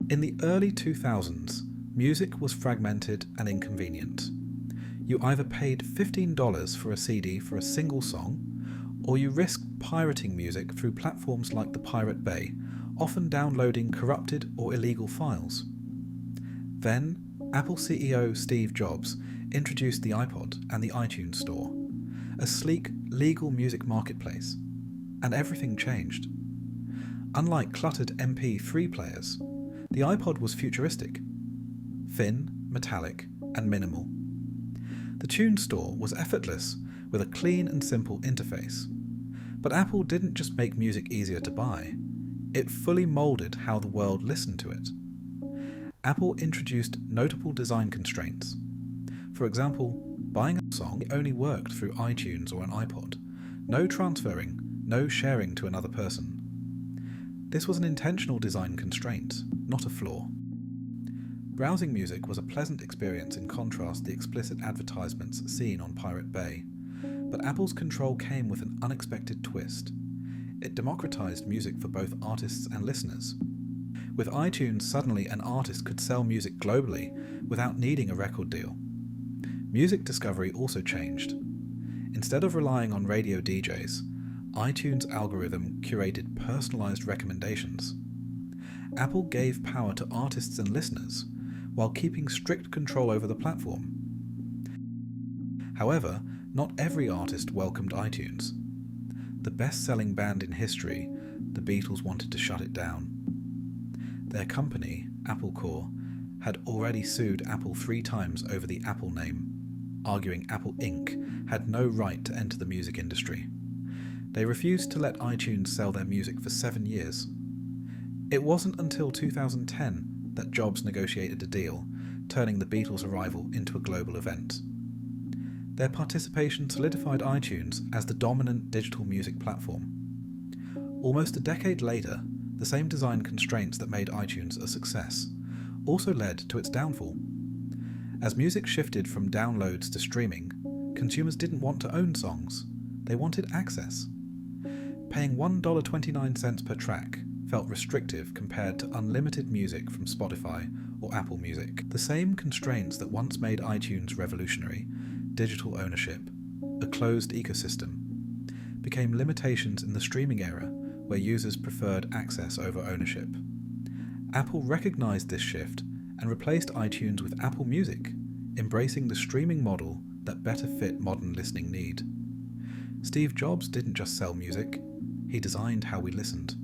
In the early 2000s, music was fragmented and inconvenient. You either paid $15 for a CD for a single song, or you risked pirating music through platforms like the Pirate Bay, often downloading corrupted or illegal files. Then, Apple CEO Steve Jobs introduced the iPod and the iTunes Store, a sleek, legal music marketplace, and everything changed. Unlike cluttered MP3 players, the iPod was futuristic, thin, metallic, and minimal. The Tune Store was effortless, with a clean and simple interface. But Apple didn't just make music easier to buy, it fully moulded how the world listened to it. Apple introduced notable design constraints. For example, buying a song only worked through iTunes or an iPod. No transferring, no sharing to another person. This was an intentional design constraint, not a flaw. Browsing music was a pleasant experience in contrast to the explicit advertisements seen on Pirate Bay, but Apple's control came with an unexpected twist. It democratized music for both artists and listeners. With iTunes, suddenly an artist could sell music globally without needing a record deal. Music discovery also changed. Instead of relying on radio DJs, iTunes' algorithm curated personalized recommendations. Apple gave power to artists and listeners, while keeping strict control over the platform. However, not every artist welcomed iTunes. The best-selling band in history, the Beatles, wanted to shut it down. Their company, Apple Corps, had already sued Apple 3 times over the Apple name, arguing Apple Inc. had no right to enter the music industry. They refused to let iTunes sell their music for 7 years. It wasn't until 2010 that Jobs negotiated a deal, turning the Beatles' arrival into a global event. Their participation solidified iTunes as the dominant digital music platform. Almost a decade later, the same design constraints that made iTunes a success also led to its downfall. As music shifted from downloads to streaming, consumers didn't want to own songs, they wanted access. Paying $1.29 per track felt restrictive compared to unlimited music from Spotify or Apple Music. The same constraints that once made iTunes revolutionary, digital ownership, a closed ecosystem, became limitations in the streaming era where users preferred access over ownership. Apple recognized this shift and replaced iTunes with Apple Music, embracing the streaming model that better fit modern listening need. Steve Jobs didn't just sell music, he designed how we listened.